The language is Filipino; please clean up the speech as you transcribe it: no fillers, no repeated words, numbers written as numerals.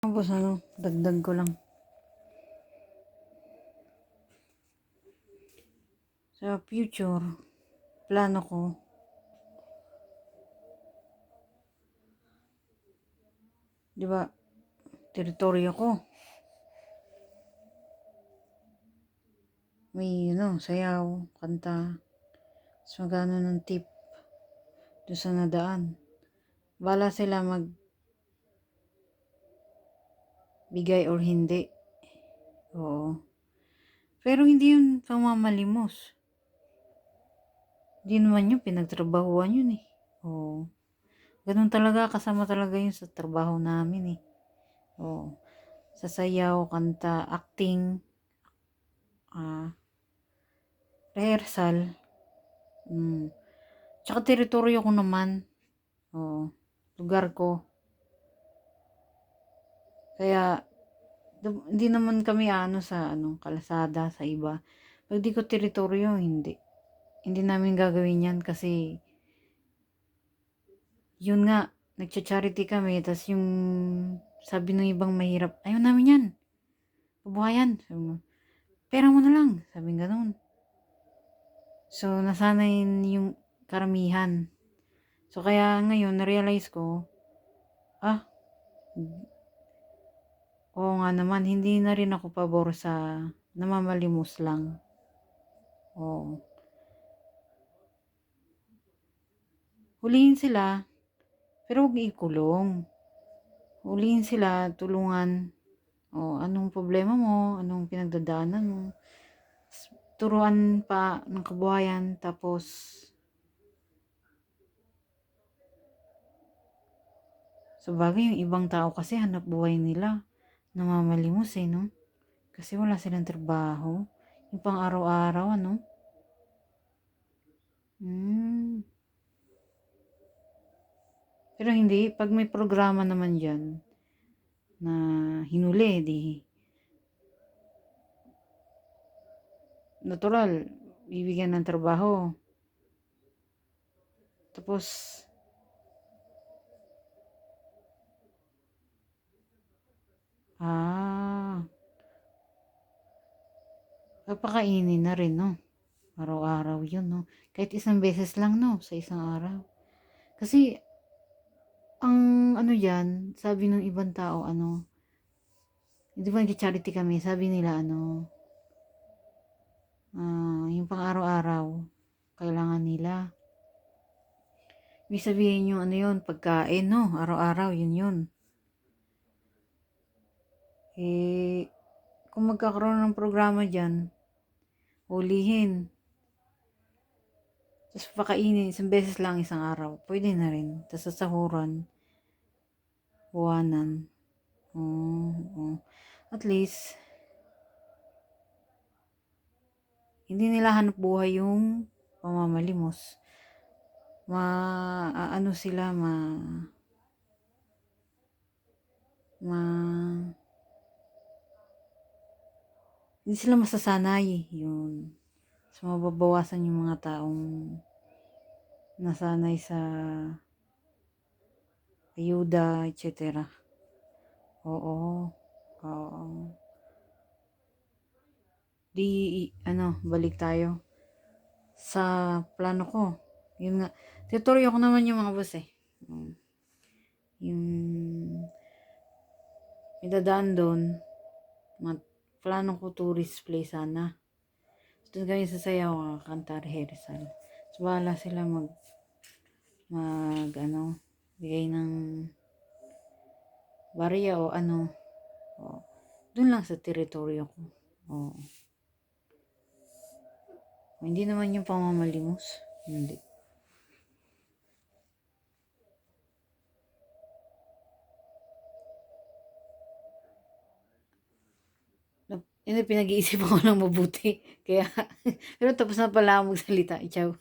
Tapos dagdag ko lang. Sa future, plano ko, di ba, teritoryo ko. May, sayaw, kanta. Mas magano ng tip doon sa nadaan. Bala sila magbigay or hindi. Oo. Pero hindi yun pamamalimos. Hindi naman yun, pinagtrabahuan yun eh. Oo. Ganun talaga, kasama talaga yun sa trabaho namin eh. Oo. Sa sayaw, kanta, acting, rehearsal. Tsaka teritoryo ko naman. Oo. Lugar ko. Kaya, hindi naman kami sa kalasada, sa iba. Pag di ko teritoryo, hindi. Hindi namin gagawin yan kasi yun nga, nagcha-charity kami, tas yung sabi ng ibang mahirap, ayaw namin yan. Pabuhayan. Sabi mo, pera mo na lang. Sabi ganun. So, nasanay yung karamihan. So, kaya ngayon, na-realize ko, oo nga naman, hindi na rin ako pabor sa namamalimos lang. Oo. Hulihin sila, pero huwag ikulong. Hulihin sila, tulungan. Anong problema mo? Anong pinagdadaanan mo? Turuan pa ng kabuhayan. Tapos, sa bagay, yung ibang tao kasi hanap buhay nila. Namamalimos no? Kasi wala silang trabaho. Yung pang araw-araw, Pero hindi, pag may programa naman dyan na hinuli, di natural, bibigyan ng trabaho. Tapos, papakainin na rin, Araw-araw yun, Kahit isang beses lang, sa isang araw. Kasi, ang dyan, sabi ng ibang tao, di ba nag-charity kami, sabi nila, yung pang araw-araw, kailangan nila. Ibig sabihin yung yun, pagkain, araw-araw, yun. Kung magkakaroon ng programa dyan, hulihin. Tapos pakainin, isang beses lang isang araw. Pwede na rin. Tapos sasahuran, buwanan. At least, hindi nila hanap buhay yung pamamalimos. Sila, hindi sila masasanay. Yun. So, mababawasan yung mga taong nasanay sa ayuda, etc. Oo. Balik tayo sa plano ko. Yun nga, tutoryo ko naman yung mga boss yung may dadaan doon, plano ko tourist place sana. Doon kami sasayaw, kanta, rehearsal. So, bahala sila bigay ng barya o doon lang sa teritoryo ko. Hindi naman yung pamamalimos. Hindi. Pinag-iisip ako ng mabuti. Kaya, pero tapos na pala ako magsalita. Ciao.